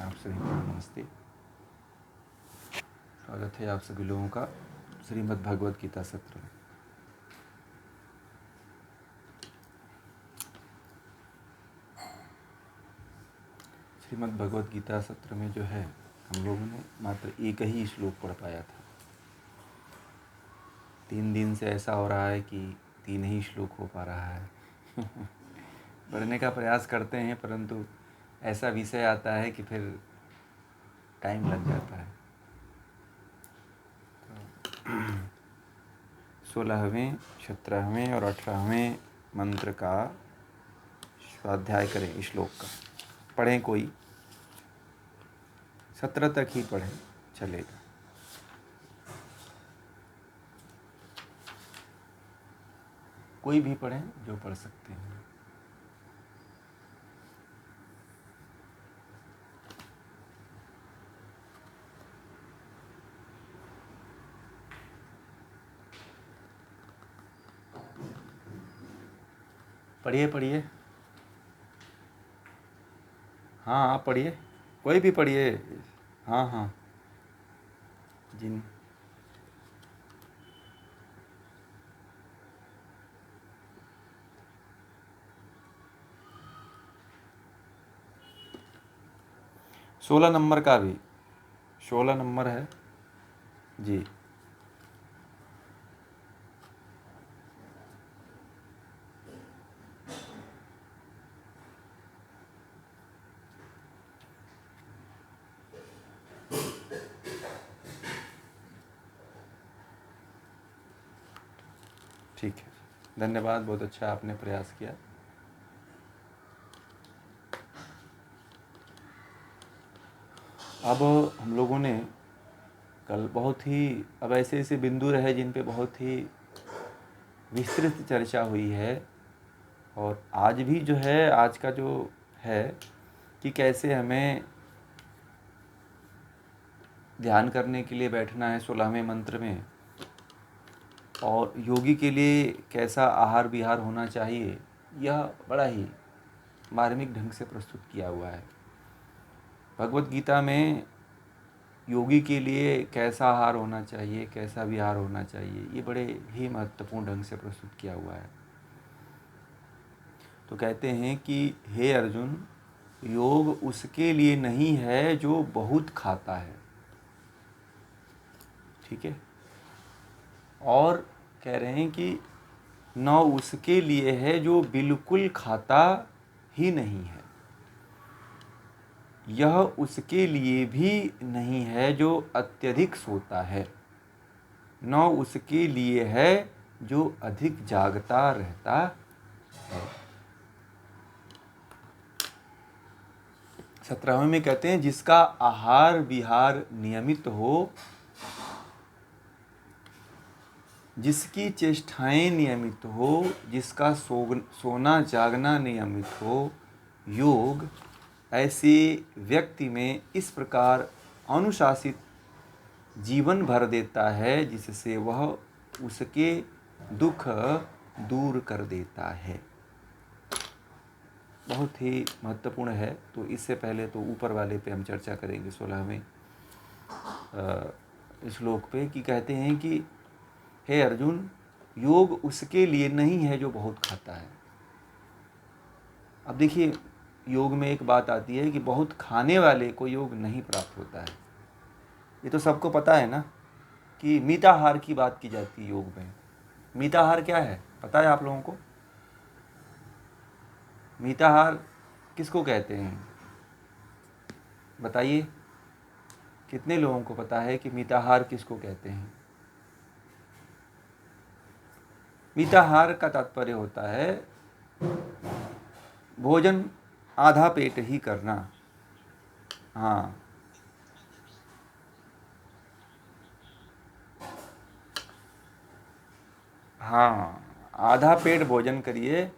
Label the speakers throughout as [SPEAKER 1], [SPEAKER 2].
[SPEAKER 1] आप सभी को नमस्ते। स्वागत है आप सभी लोगों का श्रीमद् भगवद गीता सत्र में। श्रीमद् भगवद गीता सत्र में जो है हम लोगों ने मात्र एक ही श्लोक पढ़ पाया था। 3 दिन से ऐसा हो रहा है कि 3 ही श्लोक हो पा रहा है। पढ़ने का प्रयास करते हैं परंतु ऐसा विषय आता है कि फिर टाइम लग जाता है। 16वें, 17वें और 18वें मंत्र का स्वाध्याय करें। श्लोक का पढ़ें, कोई 17 तक ही पढ़ें चलेगा। कोई भी पढ़ें जो पढ़ सकते हैं। पढ़िए पढ़िए, हाँ आप पढ़िए, कोई भी पढ़िए। हाँ हाँ जिन 16 नंबर का भी 16 नंबर है जी। ठीक है, धन्यवाद, बहुत अच्छा आपने प्रयास किया। अब हम लोगों ने कल बहुत ही अब ऐसे ऐसे बिंदु रहे जिन पे बहुत ही विस्तृत चर्चा हुई है, और आज भी जो है, आज का जो है कि कैसे हमें ध्यान करने के लिए बैठना है 16वें मंत्र में, और योगी के लिए कैसा आहार विहार होना चाहिए, यह बड़ा ही मार्मिक ढंग से प्रस्तुत किया हुआ है। भगवत गीता में योगी के लिए कैसा आहार होना चाहिए, कैसा विहार होना चाहिए, ये बड़े ही महत्वपूर्ण ढंग से प्रस्तुत किया हुआ है। तो कहते हैं कि हे अर्जुन, योग उसके लिए नहीं है जो बहुत खाता है, ठीक है, और कह रहे हैं कि न उसके लिए है जो बिल्कुल खाता ही नहीं है, यह उसके लिए भी नहीं है जो अत्यधिक सोता है, न उसके लिए है जो अधिक जागता रहता है। 17वें में कहते हैं जिसका आहार विहार नियमित हो, जिसकी चेष्टाएं नियमित हो, जिसका सोना जागना नियमित हो, योग ऐसे व्यक्ति में इस प्रकार अनुशासित जीवन भर देता है जिससे वह उसके दुख दूर कर देता है। बहुत ही महत्वपूर्ण है। तो इससे पहले तो ऊपर वाले पे हम चर्चा करेंगे 16वें श्लोक पे, कि कहते हैं कि हे अर्जुन, योग उसके लिए नहीं है जो बहुत खाता है। अब देखिए, योग में एक बात आती है कि बहुत खाने वाले को योग नहीं प्राप्त होता है। ये तो सबको पता है ना कि मिताहार की बात की जाती है योग में। मिताहार क्या है पता है आप लोगों को? मिताहार किसको कहते हैं, बताइए, कितने लोगों को पता है कि मिताहार किसको कहते हैं? मिताहार का तात्पर्य होता है भोजन आधा पेट ही करना। हाँ, हाँ, आधा पेट भोजन करिए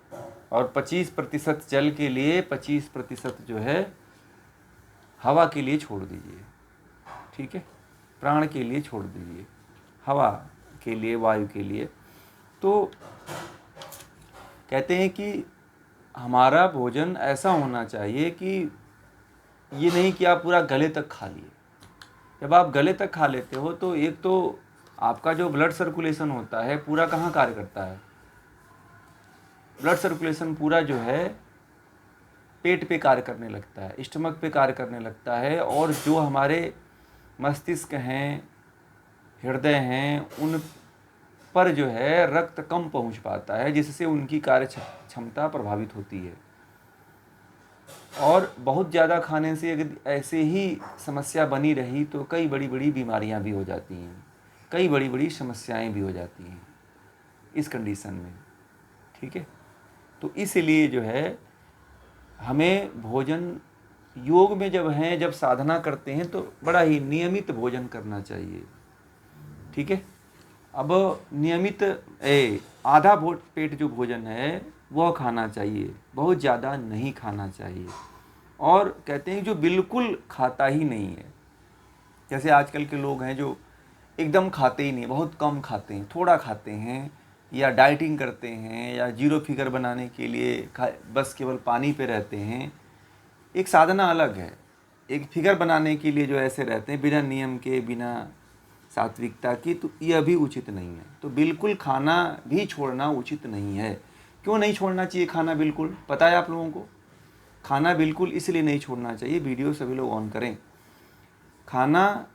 [SPEAKER 1] और 25% जल के लिए, 25% जो है हवा के लिए छोड़ दीजिए, ठीक है, प्राण के लिए छोड़ दीजिए, हवा के लिए, वायु के लिए। तो कहते हैं कि हमारा भोजन ऐसा होना चाहिए कि ये नहीं कि आप पूरा गले तक खा लिए। जब आप गले तक खा लेते हो तो एक तो आपका जो ब्लड सर्कुलेशन होता है पूरा कहाँ कार्य करता है, ब्लड सर्कुलेशन पूरा जो है पेट पे कार्य करने लगता है, स्टमक पे कार्य करने लगता है, और जो हमारे मस्तिष्क हैं, हृदय हैं, उन पर जो है रक्त कम पहुंच पाता है, जिससे उनकी कार्य क्षमता प्रभावित होती है। और बहुत ज़्यादा खाने से अगर ऐसे ही समस्या बनी रही तो कई बड़ी बड़ी बीमारियां भी हो जाती हैं, कई बड़ी बड़ी समस्याएं भी हो जाती हैं इस कंडीशन में। ठीक है, तो इसलिए जो है हमें भोजन, योग में जब साधना करते हैं तो बड़ा ही नियमित भोजन करना चाहिए। ठीक है, अब नियमित आधा पेट जो भोजन है वह खाना चाहिए, बहुत ज़्यादा नहीं खाना चाहिए। और कहते हैं जो बिल्कुल खाता ही नहीं है, जैसे आजकल के लोग हैं जो एकदम खाते ही नहीं, बहुत कम खाते हैं, थोड़ा खाते हैं, या डाइटिंग करते हैं, या जीरो फिगर बनाने के लिए बस केवल पानी पे रहते हैं। एक साधना अलग है, एक फिगर बनाने के लिए जो ऐसे रहते हैं बिना नियम के, बिना सात्विकता की, तो यह भी उचित नहीं है। तो बिल्कुल खाना भी छोड़ना उचित नहीं है। क्यों नहीं छोड़ना चाहिए खाना बिल्कुल, पता है आप लोगों को? खाना बिल्कुल इसलिए नहीं छोड़ना चाहिए, वीडियो सभी लोग ऑन करें। खाना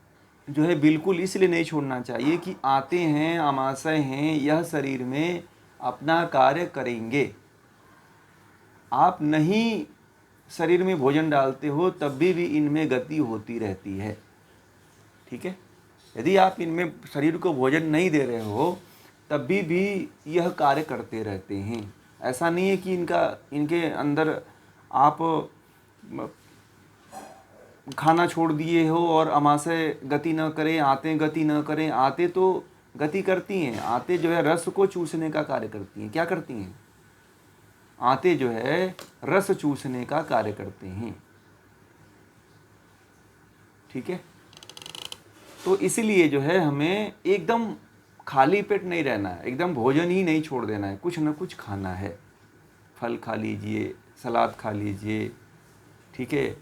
[SPEAKER 1] जो है बिल्कुल इसलिए नहीं छोड़ना चाहिए कि आते हैं, आमाशय हैं, यह शरीर में अपना कार्य करेंगे। आप नहीं शरीर में भोजन डालते हो तब भी इनमें गति होती रहती है। ठीक है, यदि आप इनमें शरीर को भोजन नहीं दे रहे हो तब भी यह कार्य करते रहते हैं। ऐसा नहीं है कि इनके अंदर आप खाना छोड़ दिए हो और आमाशय गति न करें, आते गति न करें। आते तो गति करती हैं, आते जो है रस को चूसने का कार्य करती हैं। क्या करती हैं? आते जो है रस चूसने का कार्य करते हैं। ठीक है, तो इसलिए जो है हमें एकदम खाली पेट नहीं रहना है, एकदम भोजन ही नहीं छोड़ देना है, कुछ न कुछ खाना है। फल खा लीजिए, सलाद खा लीजिए, ठीक है,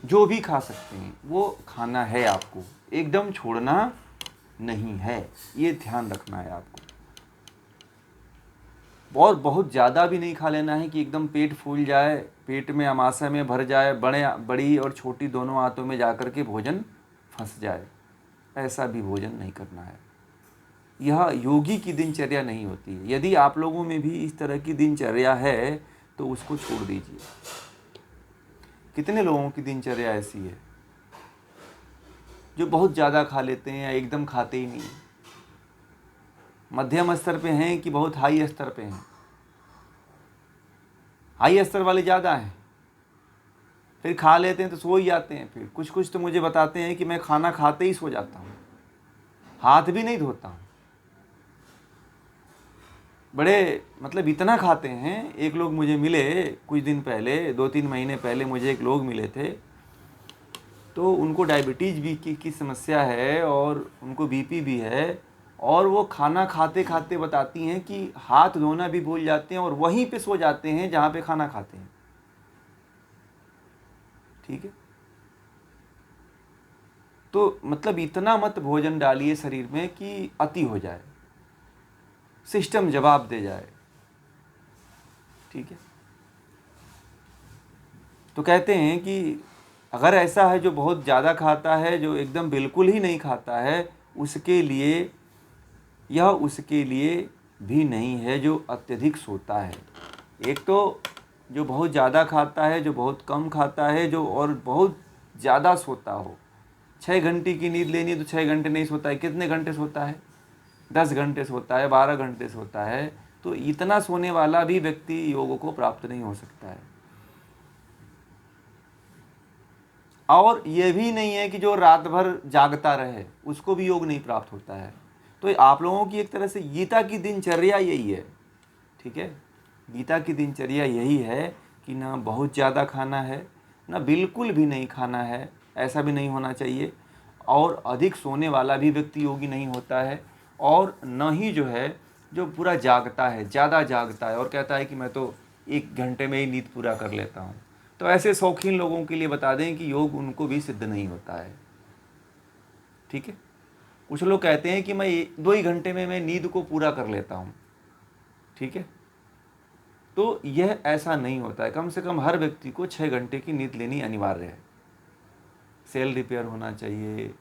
[SPEAKER 1] जो भी खा सकते हैं वो खाना है आपको, एकदम छोड़ना नहीं है, ये ध्यान रखना है आपको। बहुत ज़्यादा भी नहीं खा लेना है कि एकदम पेट फूल जाए, पेट में आमाशय में भर जाए, बड़ी और छोटी दोनों आंतों में जाकर के भोजन फंस जाए। ऐसा भी भोजन नहीं करना है। यह योगी की दिनचर्या नहीं होती है। यदि आप लोगों में भी इस तरह की दिनचर्या है तो उसको छोड़ दीजिए। कितने लोगों की दिनचर्या ऐसी है जो बहुत ज़्यादा खा लेते हैं या एकदम खाते ही नहीं, मध्यम स्तर पे हैं कि बहुत हाई स्तर पे हैं? हाई स्तर वाले ज़्यादा हैं, फिर खा लेते हैं तो सो ही जाते हैं। फिर कुछ तो मुझे बताते हैं कि मैं खाना खाते ही सो जाता हूँ, हाथ भी नहीं धोता हूँ। बड़े मतलब इतना खाते हैं। एक लोग मुझे मिले कुछ दिन पहले, 2-3 महीने पहले मुझे एक लोग मिले थे, तो उनको डायबिटीज़ भी की समस्या है और उनको बीपी भी है, और वो खाना खाते खाते बताती हैं कि हाथ धोना भी भूल जाते हैं और वहीं पे सो जाते हैं जहाँ पे खाना खाते हैं। ठीक है, तो मतलब इतना मत भोजन डालिए शरीर में कि अति हो जाए, सिस्टम जवाब दे जाए। ठीक है, तो कहते हैं कि अगर ऐसा है जो बहुत ज़्यादा खाता है, जो एकदम बिल्कुल ही नहीं खाता है, उसके लिए भी नहीं है जो अत्यधिक सोता है। एक तो जो बहुत ज़्यादा खाता है, जो बहुत कम खाता है, जो और बहुत ज़्यादा सोता हो। 6 घंटे की नींद लेनी है तो 6 घंटे नहीं सोता है, कितने घंटे सोता है? 10 घंटे सोता है, 12 घंटे सोता है। तो इतना सोने वाला भी व्यक्ति योग को प्राप्त नहीं हो सकता है। और यह भी नहीं है कि जो रात भर जागता रहे उसको भी योग नहीं प्राप्त होता है। तो आप लोगों की एक तरह से गीता की दिनचर्या यही है। ठीक है, गीता की दिनचर्या यही है कि ना बहुत ज़्यादा खाना है, ना बिल्कुल भी नहीं खाना है, ऐसा भी नहीं होना चाहिए। और अधिक सोने वाला भी व्यक्ति योगी नहीं होता है, और न ही जो है जो पूरा जागता है, ज़्यादा जागता है और कहता है कि मैं तो 1 घंटे में ही नींद पूरा कर लेता हूँ, तो ऐसे शौकीन लोगों के लिए बता दें कि योग उनको भी सिद्ध नहीं होता है। ठीक है, कुछ लोग कहते हैं कि मैं 2 ही घंटे में मैं नींद को पूरा कर लेता हूँ। ठीक है, तो यह ऐसा नहीं होता है। कम से कम हर व्यक्ति को 6 घंटे की नींद लेनी अनिवार्य है। सेल रिपेयर होना चाहिए,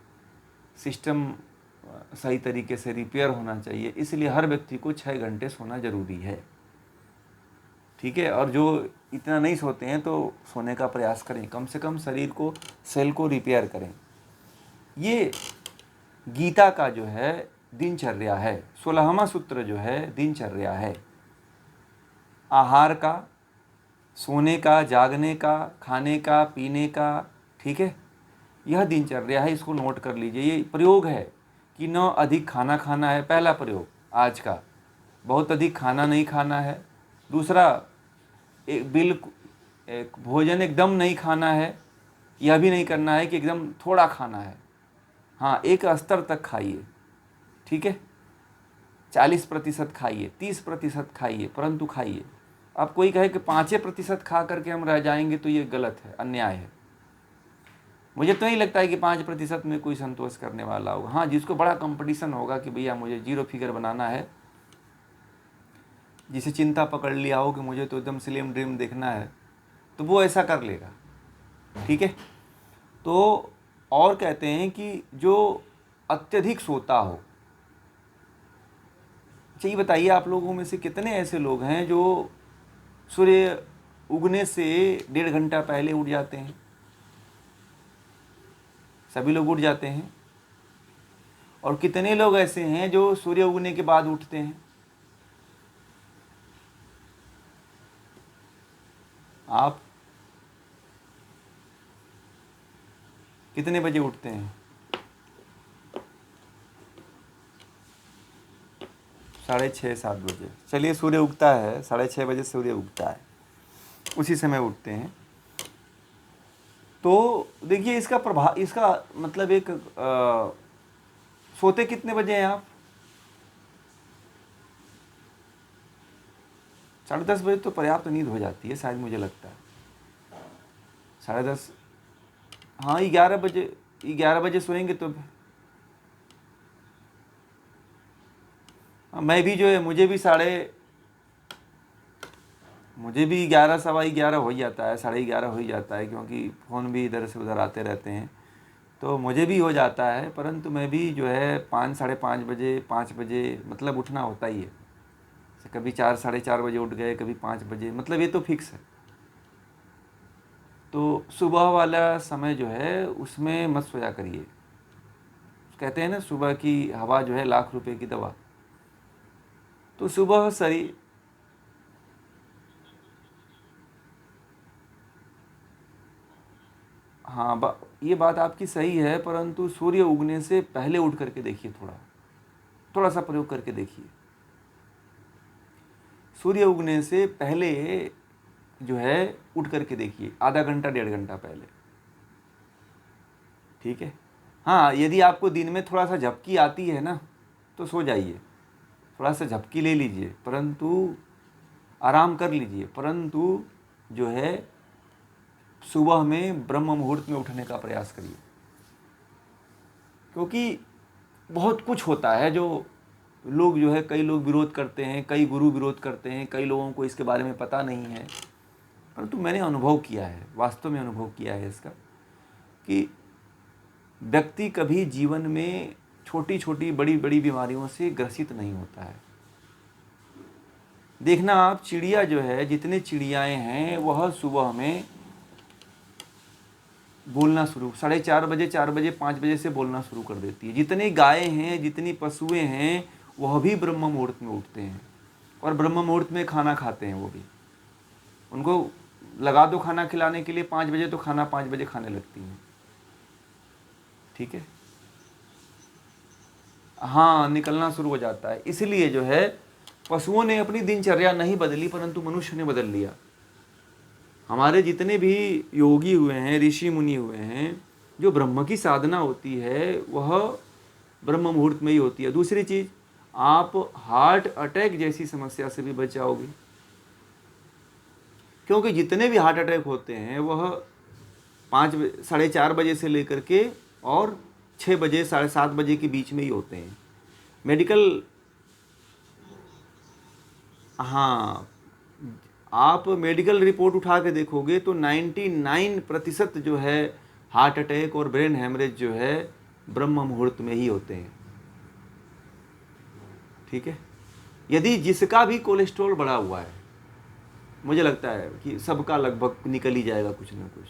[SPEAKER 1] सिस्टम सही तरीके से रिपेयर होना चाहिए, इसलिए हर व्यक्ति को 6 घंटे सोना जरूरी है। ठीक है, और जो इतना नहीं सोते हैं तो सोने का प्रयास करें, कम से कम शरीर को, सेल को रिपेयर करें। ये गीता का जो है दिनचर्या है। 16वां सूत्र जो है दिनचर्या है। आहार का, सोने का, जागने का, खाने का, पीने का। ठीक है, यह दिनचर्या है, इसको नोट कर लीजिए। ये प्रयोग है कि न अधिक खाना खाना है, पहला प्रयोग आज का। बहुत अधिक खाना नहीं खाना है। दूसरा, एक भोजन एकदम नहीं खाना है, यह भी नहीं करना है कि एकदम थोड़ा खाना है। हाँ, एक स्तर तक खाइए। ठीक है, 40% खाइए, 30% खाइए, परंतु खाइए। अब कोई कहे कि 5% खा करके हम रह जाएंगे तो ये गलत है, अन्याय है। मुझे तो नहीं लगता है कि 5% में कोई संतोष करने वाला होगा। हाँ, जिसको बड़ा कंपटीशन होगा कि भैया मुझे 0 फिगर बनाना है, जिसे चिंता पकड़ लिया हो कि मुझे तो एकदम स्लिम ड्रीम देखना है, तो वो ऐसा कर लेगा। ठीक है, तो और कहते हैं कि जो अत्यधिक सोता हो। चाहिए, बताइए आप लोगों में से कितने ऐसे लोग हैं जो सूर्य उगने से 1.5 घंटा पहले उठ जाते हैं? सभी लोग उठ जाते हैं। और कितने लोग ऐसे हैं जो सूर्य उगने के बाद उठते हैं? आप कितने बजे उठते हैं? 6:30 7 बजे। चलिए, सूर्य उगता है 6:30 बजे, सूर्य उगता है, उसी समय उठते हैं। तो देखिए इसका प्रभाव, इसका मतलब एक सोते कितने बजे हैं आप? 10:30 बजे तो पर्याप्त नींद हो जाती है शायद, मुझे लगता है 10:30। हाँ, 11 बजे सोएंगे तो मैं भी जो है, मुझे भी 11 सवा 11 हो ही जाता है, 11:30 हो ही जाता है, क्योंकि फ़ोन भी इधर से उधर आते रहते हैं, तो मुझे भी हो जाता है। परंतु मैं भी जो है 5 साढ़े 5 बजे, 5 बजे मतलब उठना होता ही है। कभी 4 साढ़े 4 बजे उठ गए, कभी 5 बजे, मतलब ये तो फिक्स है। तो सुबह वाला समय जो है उसमें मत सोया करिए। कहते हैं ना, सुबह की हवा जो है लाख रुपए की दवा। तो सुबह शरीर, हाँ, ये बात आपकी सही है, परंतु सूर्य उगने से पहले उठ करके देखिए, थोड़ा सा प्रयोग करके देखिए। सूर्य उगने से पहले जो है उठ करके देखिए, आधा घंटा 1.5 घंटा पहले। ठीक है, हाँ, यदि आपको दिन में थोड़ा सा झपकी आती है ना, तो सो जाइए, थोड़ा सा झपकी ले लीजिए, परंतु आराम कर लीजिए। परंतु जो है सुबह में ब्रह्म मुहूर्त में उठने का प्रयास करिए, क्योंकि बहुत कुछ होता है जो लोग जो है, कई लोग विरोध करते हैं, कई गुरु विरोध करते हैं, कई लोगों को इसके बारे में पता नहीं है। परंतु मैंने अनुभव किया है, वास्तव में अनुभव किया है इसका, कि व्यक्ति कभी जीवन में छोटी छोटी बड़ी बड़ी बीमारियों से ग्रसित नहीं होता है। देखना आप, चिड़िया जो है, जितने चिड़ियाएँ हैं वह सुबह में बोलना शुरू 4:30 बजे, 4 बजे, 5 बजे से बोलना शुरू कर देती है। जितनी गायें हैं, जितनी पशुएं हैं, वह भी ब्रह्म मुहूर्त में उठते हैं और ब्रह्म मुहूर्त में खाना खाते हैं। वो भी, उनको लगा दो खाना खिलाने के लिए 5 बजे, तो खाना 5 बजे खाने लगती हैं। ठीक है, हाँ, निकलना शुरू हो जाता है। इसलिए जो है पशुओं ने अपनी दिनचर्या नहीं बदली, परंतु मनुष्य ने बदल लिया। हमारे जितने भी योगी हुए हैं, ऋषि मुनि हुए हैं, जो ब्रह्म की साधना होती है वह ब्रह्म मुहूर्त में ही होती है। दूसरी चीज़, आप हार्ट अटैक जैसी समस्या से भी बच जाओगे। क्योंकि जितने भी हार्ट अटैक होते हैं वह 4:30 से लेकर के और 6 बजे 7:30 के बीच में ही होते हैं। मेडिकल, हाँ, आप मेडिकल रिपोर्ट उठा के देखोगे तो 99% जो है हार्ट अटैक और ब्रेन हेमरेज जो है ब्रह्म मुहूर्त में ही होते हैं। ठीक है। यदि जिसका भी कोलेस्ट्रॉल बढ़ा हुआ है, मुझे लगता है कि सबका लगभग निकल ही जाएगा कुछ ना कुछ,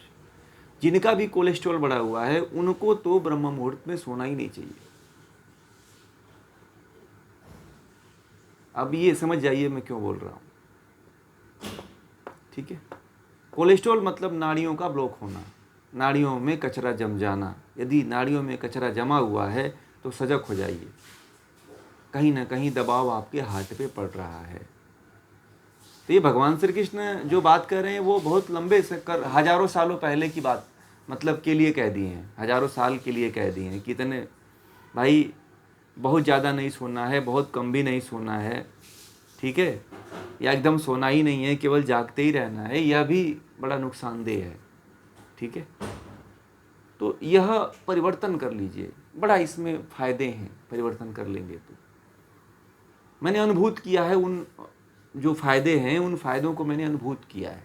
[SPEAKER 1] जिनका भी कोलेस्ट्रॉल बढ़ा हुआ है उनको तो ब्रह्म मुहूर्त में सोना ही नहीं चाहिए। अब ये समझ जाइए मैं क्यों बोल रहा हूँ। ठीक है। कोलेस्ट्रॉल मतलब नाड़ियों का ब्लॉक होना, नाड़ियों में कचरा जम जाना। यदि नाड़ियों में कचरा जमा हुआ है तो सजग हो जाइए, कहीं ना कहीं दबाव आपके हार्ट पे पड़ रहा है। तो ये भगवान श्री कृष्ण जो बात कर रहे हैं वो बहुत लंबे से हजारों सालों पहले की बात मतलब के लिए कह दिए हैं, हजारों साल के लिए कह दिए हैं। कितने भाई, बहुत ज़्यादा नहीं सोना है, बहुत कम भी नहीं सोना है, ठीक है, या एकदम सोना ही नहीं है, केवल जागते ही रहना है, यह भी बड़ा नुकसानदेह है। ठीक है। तो यह परिवर्तन कर लीजिए, बड़ा इसमें फ़ायदे हैं, परिवर्तन कर लेंगे तो। मैंने अनुभूत किया है, उन जो फ़ायदे हैं उन फ़ायदों को मैंने अनुभूत किया है।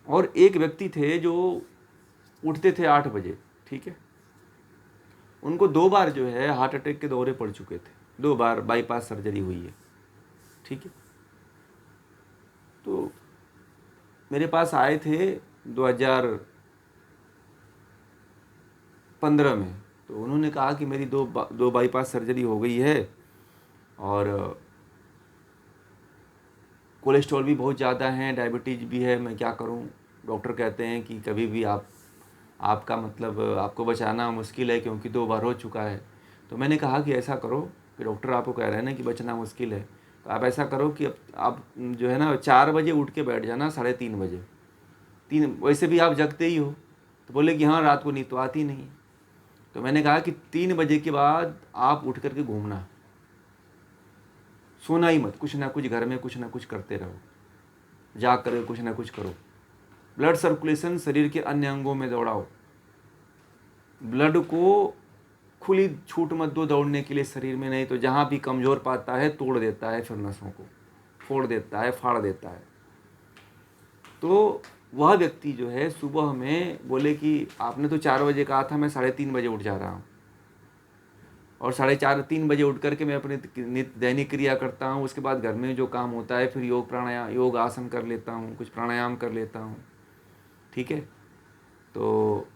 [SPEAKER 1] और एक व्यक्ति थे जो उठते थे 8 बजे, ठीक है, उनको 2 बार जो है हार्ट अटैक के दौरे पड़ चुके थे, 2 बार बाईपास सर्जरी हुई है। ठीक है। तो मेरे पास आए थे 2015 में, तो उन्होंने कहा कि मेरी दो बाईपास सर्जरी हो गई है और कोलेस्ट्रॉल भी बहुत ज़्यादा है, डायबिटीज़ भी है, मैं क्या करूं। डॉक्टर कहते हैं कि कभी भी आपका मतलब आपको बचाना मुश्किल है क्योंकि 2 बार हो चुका है। तो मैंने कहा कि ऐसा करो कि डॉक्टर आपको कह रहे हैं ना कि बचना मुश्किल है, तो आप ऐसा करो कि अब आप जो है ना 4 बजे उठ के बैठ जाना 3:30 बजे। वैसे भी आप जगते ही हो। तो बोले कि हाँ, रात को नींद तो आती नहीं। तो मैंने कहा कि 3 बजे के बाद आप उठ करके घूमना, सोना ही मत, कुछ ना कुछ घर में कुछ ना कुछ करते रहो, जाग कर कुछ ना कुछ करो। ब्लड सर्कुलेशन शरीर के अन्य अंगों में दौड़ाओ, ब्लड को खुली छूट मत दो दौड़ने के लिए शरीर में, नहीं तो जहाँ भी कमज़ोर पाता है तोड़ देता है, फिर नसों को फोड़ देता है, फाड़ देता है। तो वह व्यक्ति जो है सुबह में बोले कि आपने तो 4 बजे कहा था, मैं 3:30 बजे उठ जा रहा हूँ, और 3:30 बजे उठ करके मैं अपनी दैनिक क्रिया करता हूँ। उसके बाद घर में जो काम होता है फिर योग आसन कर लेता हूँ, कुछ प्राणायाम कर लेता हूँ। ठीक है। तो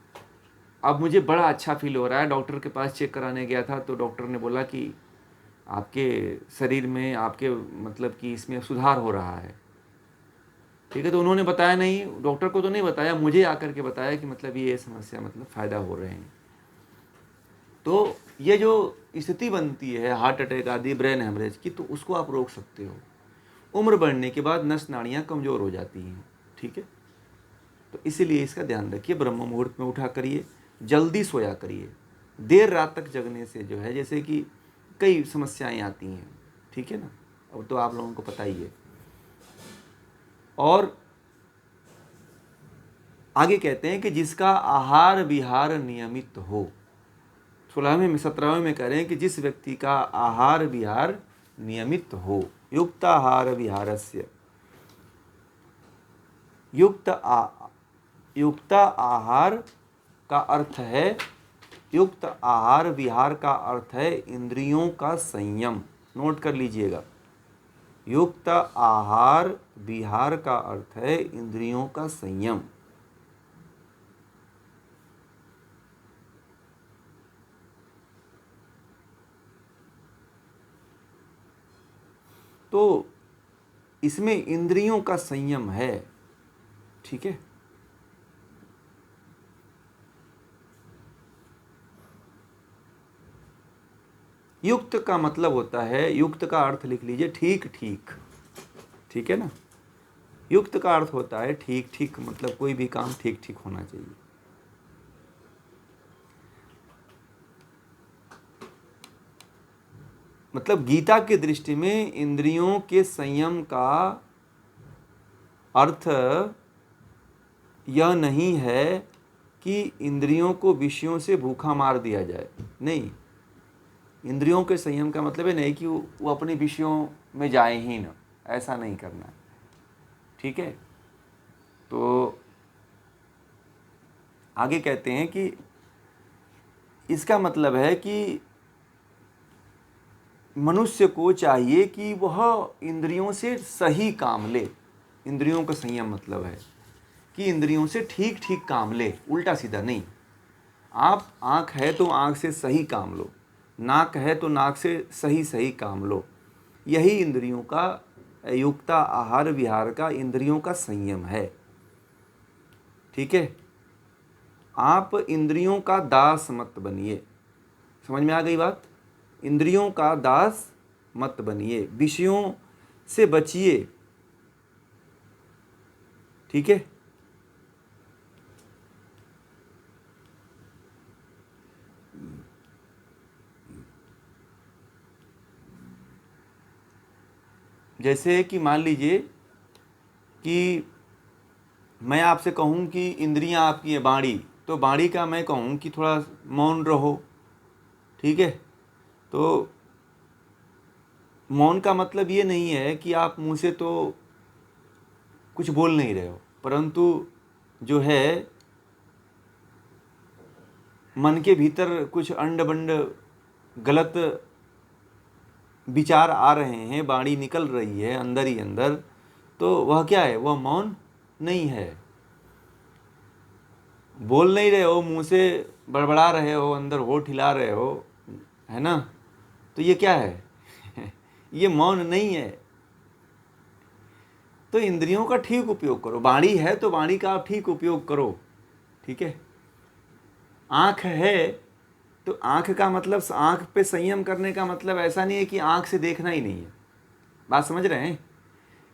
[SPEAKER 1] अब मुझे बड़ा अच्छा फील हो रहा है। डॉक्टर के पास चेक कराने गया था तो डॉक्टर ने बोला कि आपके शरीर में आपके मतलब कि इसमें सुधार हो रहा है। ठीक है। तो उन्होंने बताया नहीं, डॉक्टर को तो नहीं बताया, मुझे आकर के बताया कि मतलब ये समस्या मतलब फ़ायदा हो रहे हैं। तो ये जो स्थिति बनती है हार्ट अटैक आदि ब्रेन हेमरेज की, तो उसको आप रोक सकते हो। उम्र बढ़ने के बाद नस नाड़ियाँ कमज़ोर हो जाती हैं। ठीक है। तो इसीलिए इसका ध्यान रखिए, ब्रह्म मुहूर्त में उठा करिए, जल्दी सोया करिए। देर रात तक जगने से जो है जैसे कि कई समस्याएं आती हैं। ठीक है ना, अब तो आप लोगों को पता ही है। और आगे कहते हैं कि जिसका आहार विहार नियमित हो, 17वें में कह रहे हैं कि जिस व्यक्ति का आहार विहार नियमित हो, युक्त आहार विहारस्य, युक्त आहार का अर्थ है, युक्त आहार विहार का अर्थ है इंद्रियों का संयम। नोट कर लीजिएगा, युक्त आहार विहार का अर्थ है इंद्रियों का संयम। तो इसमें इंद्रियों का संयम है। ठीक है। युक्त का मतलब होता है, युक्त का अर्थ लिख लीजिए ठीक ठीक। ठीक है ना, युक्त का अर्थ होता है ठीक ठीक, मतलब कोई भी काम ठीक ठीक होना चाहिए। मतलब गीता की दृष्टि में इंद्रियों के संयम का अर्थ यह नहीं है कि इंद्रियों को विषयों से भूखा मार दिया जाए, नहीं। इंद्रियों के संयम का मतलब है नहीं कि वो अपने विषयों में जाए ही ना, ऐसा नहीं करना है, ठीक है। तो आगे कहते हैं कि इसका मतलब है कि मनुष्य को चाहिए कि वह इंद्रियों से सही काम ले। इंद्रियों का संयम मतलब है कि इंद्रियों से ठीक ठीक काम ले, उल्टा सीधा नहीं। आप आँख है तो आँख से सही काम लो, नाक है तो नाक से सही सही काम लो। यही इंद्रियों का युक्ता आहार विहार का, इंद्रियों का संयम है, ठीक है। आप इंद्रियों का दास मत बनिए। समझ में आ गई बात? इंद्रियों का दास मत बनिए, विषयों से बचिए, ठीक है। जैसे कि मान लीजिए कि मैं आपसे कहूँ कि इंद्रियां आपकी है बाणी, तो बाणी का मैं कहूँ कि थोड़ा मौन रहो, ठीक है। तो मौन का मतलब ये नहीं है कि आप मुंह से तो कुछ बोल नहीं रहे हो, परंतु जो है मन के भीतर कुछ अंड बंड गलत विचार आ रहे हैं, वाणी निकल रही है अंदर ही अंदर, तो वह क्या है? वह मौन नहीं है। बोल नहीं रहे हो, मुंह से बड़बड़ा रहे हो, अंदर होठ हिला रहे हो, है ना, तो ये क्या है? ये मौन नहीं है। तो इंद्रियों का ठीक उपयोग करो। वाणी है तो वाणी का आप ठीक उपयोग करो, ठीक है। आँख है तो आँख का मतलब, आँख पे संयम करने का मतलब ऐसा नहीं है कि आँख से देखना ही नहीं है। बात समझ रहे हैं?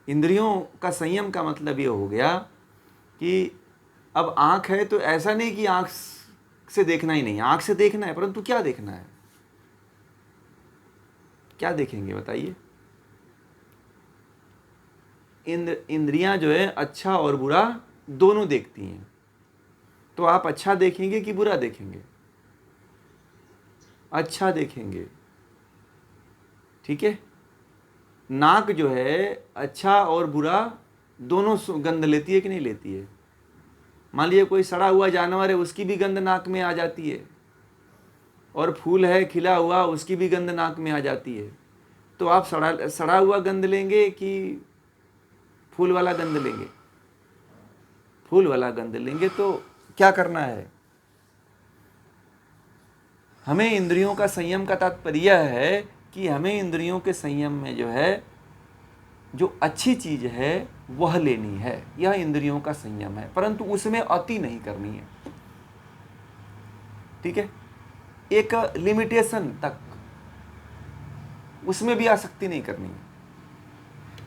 [SPEAKER 1] इंद्रियों का संयम का मतलब ये हो गया कि अब आँख है तो ऐसा नहीं कि आँख से देखना ही नहीं है, आँख से देखना है, परंतु क्या देखना है? क्या देखेंगे बताइए? इंद्रियां जो है अच्छा और बुरा दोनों देखती हैं, तो आप अच्छा देखेंगे कि बुरा देखेंगे? अच्छा देखेंगे, ठीक है। नाक जो है अच्छा और बुरा दोनों गंध लेती है कि नहीं लेती है? मान लीजिए कोई सड़ा हुआ जानवर है, उसकी भी गंध नाक में आ जाती है, और फूल है खिला हुआ, उसकी भी गंध नाक में आ जाती है। तो आप सड़ा हुआ गंध लेंगे कि फूल वाला गंध लेंगे? फूल वाला गंध लेंगे। तो क्या करना है हमें? इंद्रियों का संयम का तात्पर्य है कि हमें इंद्रियों के संयम में जो है, जो अच्छी चीज है वह लेनी है। यह इंद्रियों का संयम है, परंतु उसमें अति नहीं करनी है, ठीक है। एक लिमिटेशन तक, उसमें भी आसक्ति नहीं करनी है।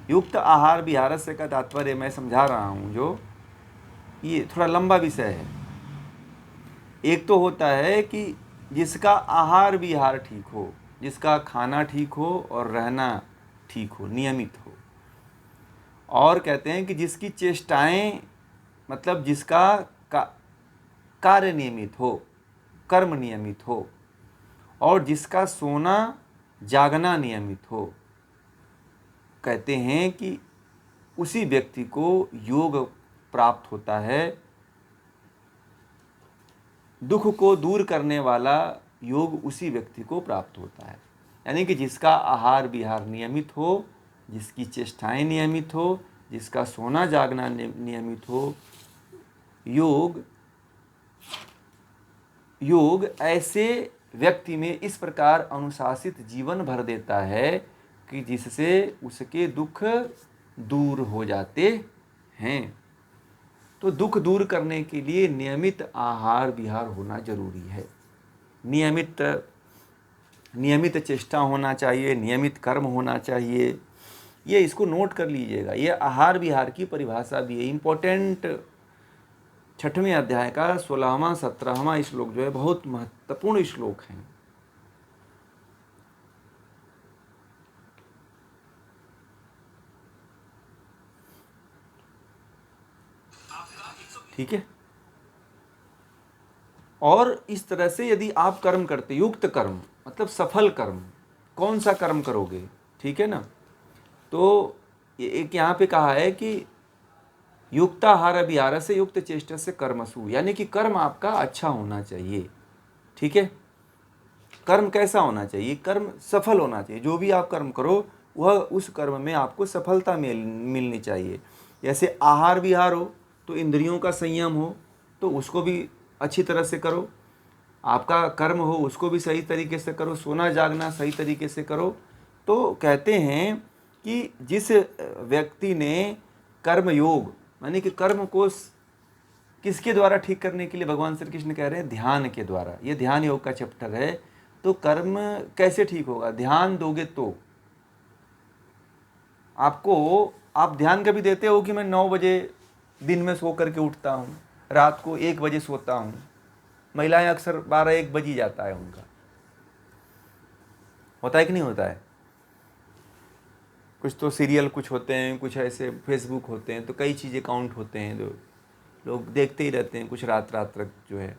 [SPEAKER 1] युक्त आहार विहार से का तात्पर्य मैं समझा रहा हूं, जो ये थोड़ा लंबा विषय है। एक तो होता है कि जिसका आहार विहार ठीक हो, जिसका खाना ठीक हो और रहना ठीक हो, नियमित हो। और कहते हैं कि जिसकी चेष्टाएं, मतलब जिसका कार्य नियमित हो, कर्म नियमित हो, और जिसका सोना जागना नियमित हो। कहते हैं कि उसी व्यक्ति को योग प्राप्त होता है। दुख को दूर करने वाला योग उसी व्यक्ति को प्राप्त होता है। यानी कि जिसका आहार विहार नियमित हो, जिसकी चेष्टाएं नियमित हो, जिसका सोना जागना नियमित हो, योग ऐसे व्यक्ति में इस प्रकार अनुशासित जीवन भर देता है कि जिससे उसके दुख दूर हो जाते हैं। तो दुख दूर करने के लिए नियमित आहार विहार होना जरूरी है। नियमित चेष्टा होना चाहिए, नियमित कर्म होना चाहिए। ये इसको नोट कर लीजिएगा। ये आहार विहार की परिभाषा भी है, इम्पोर्टेंट। 6वें अध्याय का 16वां 17वां श्लोक जो है बहुत महत्वपूर्ण श्लोक है। ठीक है। और इस तरह से यदि आप कर्म करते, युक्त कर्म मतलब सफल कर्म, कौन सा कर्म करोगे, ठीक है ना। तो एक यहाँ पे कहा है कि युक्ताहार विहार से युक्त चेष्टा से कर्मसु, यानी कि कर्म आपका अच्छा होना चाहिए, ठीक है। कर्म कैसा होना चाहिए, कर्म सफल होना चाहिए। जो भी आप कर्म करो वह उस कर्म में आपको सफलता मिलनी चाहिए। जैसे आहार विहार हो तो इंद्रियों का संयम हो तो उसको भी अच्छी तरह से करो। आपका कर्म हो उसको भी सही तरीके से करो। सोना जागना सही तरीके से करो। तो कहते हैं कि जिस व्यक्ति ने कर्म योग यानी कि कर्म को किसके द्वारा ठीक करने के लिए भगवान श्री कृष्ण कह रहे हैं, ध्यान के द्वारा। ये ध्यान योग का चैप्टर है। तो कर्म कैसे ठीक होगा, ध्यान दोगे तो। आप ध्यान कभी देते हो कि मैं 9 बजे दिन में सो करके उठता हूँ, रात को 1 बजे सोता हूँ। महिलाएं अक्सर 12-1 बज ही जाता है उनका, होता है कि नहीं होता है। कुछ तो सीरियल कुछ होते हैं, कुछ ऐसे फेसबुक होते हैं, तो कई चीज़ अकाउंट होते हैं जो लोग देखते ही रहते हैं कुछ रात रात तक जो है।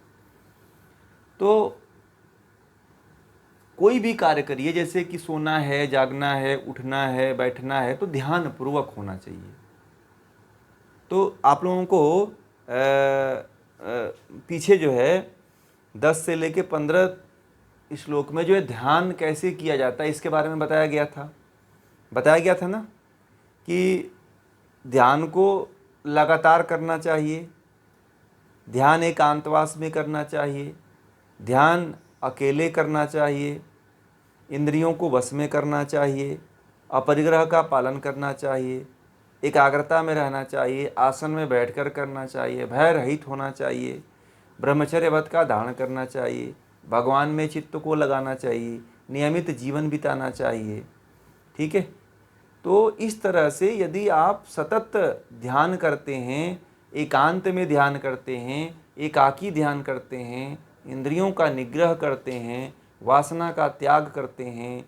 [SPEAKER 1] तो कोई भी कार्य करिए, जैसे कि सोना है, जागना है, उठना है, बैठना है, तो ध्यान पूर्वक होना चाहिए। तो आप लोगों को पीछे जो है 10 से लेके 15 श्लोक में जो है ध्यान कैसे किया जाता है इसके बारे में बताया गया था ना, कि ध्यान को लगातार करना चाहिए, ध्यान एकांतवास में करना चाहिए, ध्यान अकेले करना चाहिए, इंद्रियों को वश में करना चाहिए, अपरिग्रह का पालन करना चाहिए, एकाग्रता में रहना चाहिए, आसन में बैठकर करना चाहिए, भय रहित होना चाहिए, ब्रह्मचर्य व्रत का धारण करना चाहिए, भगवान में चित्त को लगाना चाहिए, नियमित जीवन बिताना चाहिए, ठीक है। तो इस तरह से यदि आप सतत ध्यान करते हैं, एकांत में ध्यान करते हैं, एकाकी ध्यान करते हैं, इंद्रियों का निग्रह करते हैं, वासना का त्याग करते हैं,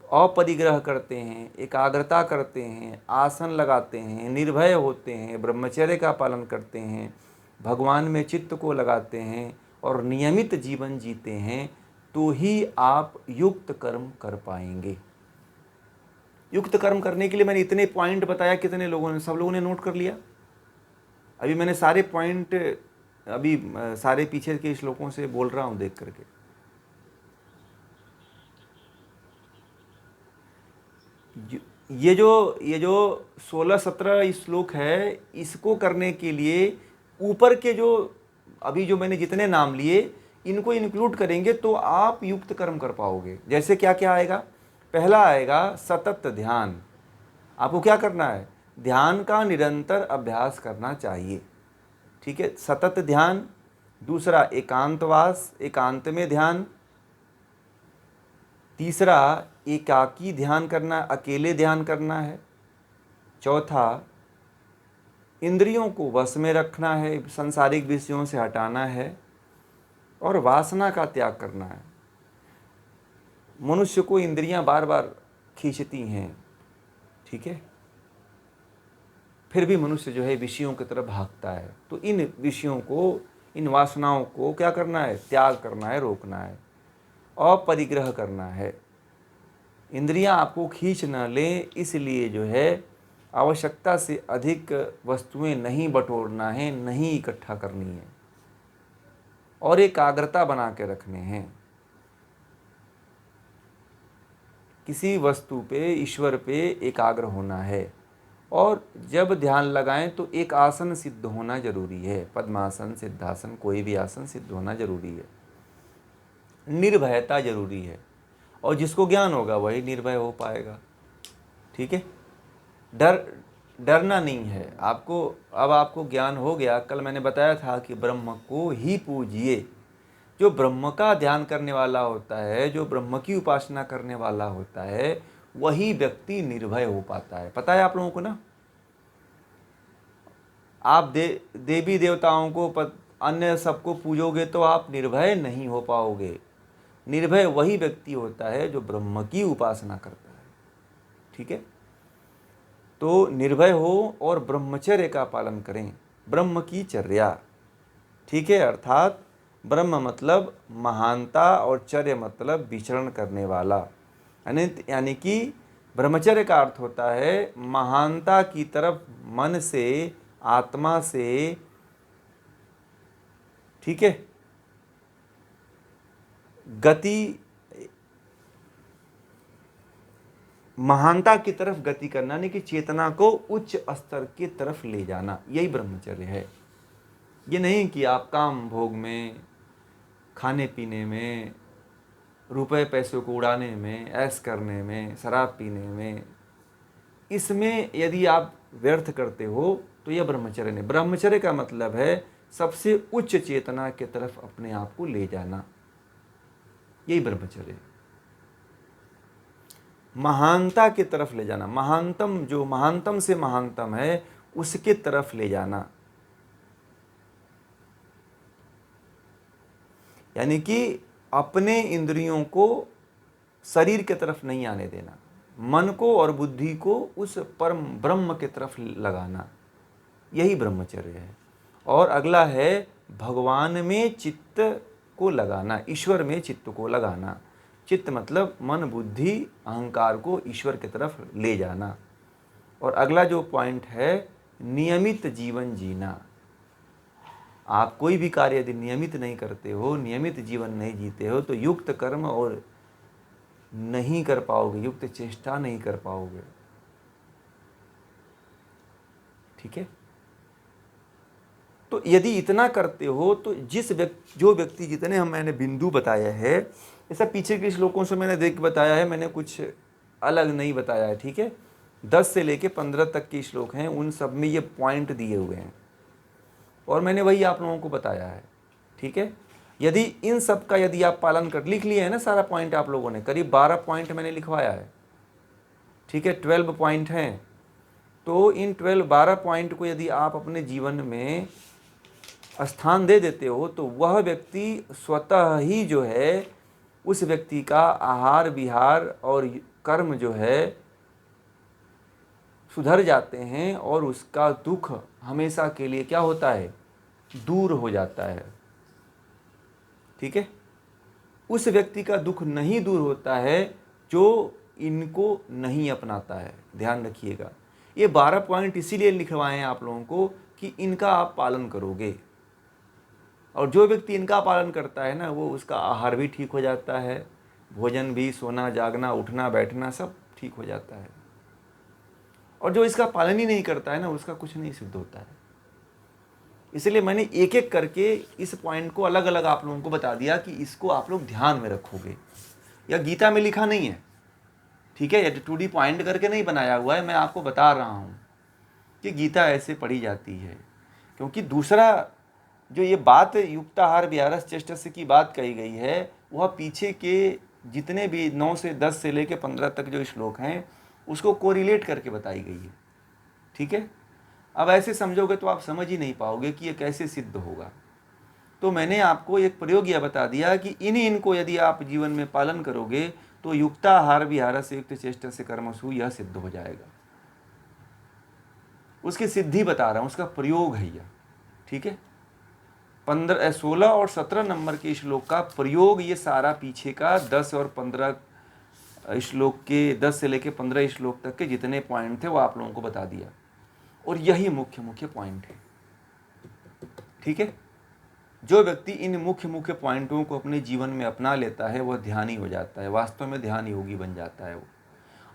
[SPEAKER 1] अपरिग्रह करते हैं, एकाग्रता करते हैं, आसन लगाते हैं, निर्भय होते हैं, ब्रह्मचर्य का पालन करते हैं, भगवान में चित्त को लगाते हैं और नियमित जीवन जीते हैं, तो ही आप युक्त कर्म कर पाएंगे। युक्त कर्म करने के लिए मैंने इतने पॉइंट बताया, कितने लोगों ने, सब लोगों ने नोट कर लिया। अभी मैंने सारे पॉइंट अभी सारे पीछे के श्लोकों से बोल रहा हूं देख करके। ये जो 16-17 श्लोक है, इसको करने के लिए ऊपर के जो अभी जो मैंने जितने नाम लिए इनको इंक्लूड करेंगे तो आप युक्त कर्म कर पाओगे। जैसे क्या क्या आएगा, पहला आएगा सतत ध्यान। आपको क्या करना है, ध्यान का निरंतर अभ्यास करना चाहिए, ठीक है, सतत ध्यान। दूसरा एकांतवास, एकांत में ध्यान। तीसरा एकाकी ध्यान करना, अकेले ध्यान करना है। चौथा इंद्रियों को वश में रखना है, सांसारिक विषयों से हटाना है और वासना का त्याग करना है। मनुष्य को इंद्रियां बार बार खींचती हैं, ठीक है, फिर भी मनुष्य जो है विषयों की तरफ भागता है। तो इन विषयों को, इन वासनाओं को क्या करना है, त्याग करना है, रोकना है, अपरिग्रह करना है। इंद्रियां आपको खींच न लें, इसलिए जो है आवश्यकता से अधिक वस्तुएं नहीं बटोरना है, नहीं इकट्ठा करनी है और एकाग्रता बना के रखने हैं। किसी वस्तु पे, ईश्वर पे एकाग्र होना है। और जब ध्यान लगाएं तो एक आसन सिद्ध होना जरूरी है, पद्मासन, सिद्धासन, कोई भी आसन सिद्ध होना जरूरी है। निर्भयता जरूरी है, और जिसको ज्ञान होगा वही निर्भय हो पाएगा, ठीक है। डरना नहीं है आपको। अब आपको ज्ञान हो गया। कल मैंने बताया था कि ब्रह्म को ही पूजिए। जो ब्रह्म का ध्यान करने वाला होता है, जो ब्रह्म की उपासना करने वाला होता है, वही व्यक्ति निर्भय हो पाता है। पता है आप लोगों को ना, आप देवी देवताओं को अन्य सबको पूजोगे तो आप निर्भय नहीं हो पाओगे। निर्भय वही व्यक्ति होता है जो ब्रह्म की उपासना करता है, ठीक है। तो निर्भय हो और ब्रह्मचर्य का पालन करें, ब्रह्म की चर्या। ठीक है, अर्थात ब्रह्म मतलब महानता और चर्य मतलब विचरण करने वाला। यानी कि ब्रह्मचर्य का अर्थ होता है महानता की तरफ मन से, आत्मा से, ठीक है, गति, महानता की तरफ गति करना, यानी कि चेतना को उच्च स्तर की तरफ ले जाना, यही ब्रह्मचर्य है। ये नहीं कि आप काम भोग में, खाने पीने में, रुपए पैसों को उड़ाने में, ऐश करने में, शराब पीने में, इसमें यदि आप व्यर्थ करते हो तो यह ब्रह्मचर्य नहीं। ब्रह्मचर्य का मतलब है सबसे उच्च चेतना की तरफ अपने आप को ले जाना, यही ब्रह्मचर्य है। महानता की तरफ ले जाना, महानतम, जो महानतम से महानतम है उसके तरफ ले जाना, यानी कि अपने इंद्रियों को शरीर की तरफ नहीं आने देना, मन को और बुद्धि को उस परम ब्रह्म की तरफ लगाना, यही ब्रह्मचर्य है। और अगला है भगवान में चित्त को लगाना, ईश्वर में चित्त को लगाना। चित्त मतलब मन, बुद्धि, अहंकार को ईश्वर की तरफ ले जाना। और अगला जो पॉइंट है नियमित जीवन जीना। आप कोई भी कार्य यदि नियमित नहीं करते हो, नियमित जीवन नहीं जीते हो, तो युक्त कर्म और नहीं कर पाओगे, युक्त चेष्टा नहीं कर पाओगे। ठीक है, तो यदि इतना करते हो तो जो व्यक्ति जितने मैंने बिंदु बताए हैं, ऐसा पीछे के श्लोकों से मैंने देख बताया है, मैंने कुछ अलग नहीं बताया है। ठीक है, 10 से लेके 15 तक के श्लोक हैं, उन सब में ये पॉइंट दिए हुए हैं और मैंने वही आप लोगों को बताया है। ठीक है, यदि इन सब का यदि आप पालन कर, लिख लिए है ना सारा पॉइंट आप लोगों ने, करीब 12 पॉइंट मैंने लिखवाया है। ठीक है, 12 पॉइंट हैं, तो इन 12 पॉइंट को यदि आप अपने जीवन में स्थान दे देते हो तो वह व्यक्ति स्वतः ही जो है, उस व्यक्ति का आहार विहार और कर्म जो है सुधर जाते हैं और उसका दुख हमेशा के लिए क्या होता है, दूर हो जाता है। ठीक है, उस व्यक्ति का दुख नहीं दूर होता है जो इनको नहीं अपनाता है। ध्यान रखिएगा, ये 12 पॉइंट इसीलिए लिखवाए हैं आप लोगों को कि इनका आप पालन करोगे, और जो व्यक्ति इनका पालन करता है ना, वो उसका आहार भी ठीक हो जाता है, भोजन भी, सोना जागना, उठना बैठना सब ठीक हो जाता है। और जो इसका पालन ही नहीं करता है ना, उसका कुछ नहीं सिद्ध होता है। इसलिए मैंने एक एक करके इस पॉइंट को अलग अलग आप लोगों को बता दिया कि इसको आप लोग ध्यान में रखोगे। या गीता में लिखा नहीं है, ठीक है, 2D पॉइंट करके नहीं बनाया हुआ है, मैं आपको बता रहा हूँ कि गीता ऐसे पढ़ी जाती है। क्योंकि दूसरा जो ये बात युक्ताहार विहारस चेष्टस्य की बात कही गई है, वह पीछे के जितने भी 9 से 10 से लेके 15 तक जो श्लोक हैं उसको कोरिलेट करके बताई गई है। ठीक है, अब ऐसे समझोगे तो आप समझ ही नहीं पाओगे कि ये कैसे सिद्ध होगा। तो मैंने आपको एक प्रयोग यह बता दिया कि इनको यदि आप जीवन में पालन करोगे तो युक्ताहार विहारस से युक्त चेष्टस्य कर्मसु यह सिद्ध हो जाएगा। उसकी सिद्धि बता रहा हूँ, उसका प्रयोग है यह। ठीक है, 16 और 17 नंबर के श्लोक का प्रयोग ये सारा पीछे का 10 और 15 श्लोक के 10 से लेके 15 श्लोक तक के जितने पॉइंट थे वो आप लोगों को बता दिया, और यही मुख्य मुख्य पॉइंट है। ठीक है, जो व्यक्ति इन मुख्य मुख्य पॉइंटों को अपने जीवन में अपना लेता है वह ध्यानी हो जाता है, वास्तव में ध्यान योगी बन जाता है वो।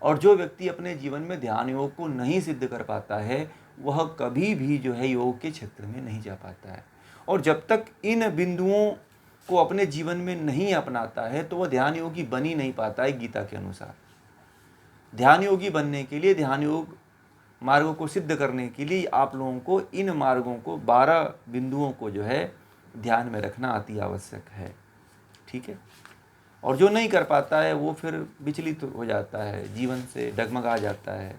[SPEAKER 1] और जो व्यक्ति अपने जीवन में ध्यान योग को नहीं सिद्ध कर पाता है वह कभी भी जो है योग के क्षेत्र में नहीं जा पाता है। और जब तक इन बिंदुओं को अपने जीवन में नहीं अपनाता है तो वह ध्यान योगी बन ही नहीं पाता है। गीता के अनुसार ध्यान योगी बनने के लिए, ध्यान योग मार्गों को सिद्ध करने के लिए आप लोगों को इन मार्गों को, 12 बिंदुओं को जो है ध्यान में रखना अति आवश्यक है। ठीक है, और जो नहीं कर पाता है वो फिर विचलित हो जाता है, जीवन से डगमगा जाता है,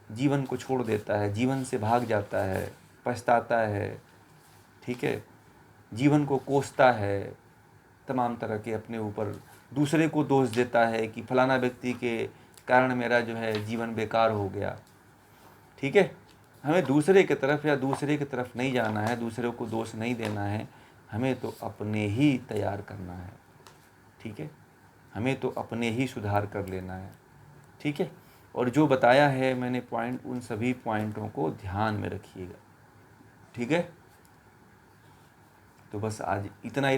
[SPEAKER 1] जीवन को छोड़ देता है, जीवन से भाग जाता है, पछताता है। ठीक है, जीवन को कोसता है, तमाम तरह के अपने ऊपर दूसरे को दोष देता है कि फलाना व्यक्ति के कारण मेरा जो है जीवन बेकार हो गया। ठीक है, हमें दूसरे की तरफ या दूसरे की तरफ नहीं जाना है, दूसरे को दोष नहीं देना है, हमें तो अपने ही तैयार करना है, ठीक है। हमें तो अपने ही सुधार कर लेना है, ठीक है। और जो बताया है मैंने पॉइंट, उन सभी पॉइंटों को ध्यान में रखिएगा, ठीक है। तो बस आज इतना ही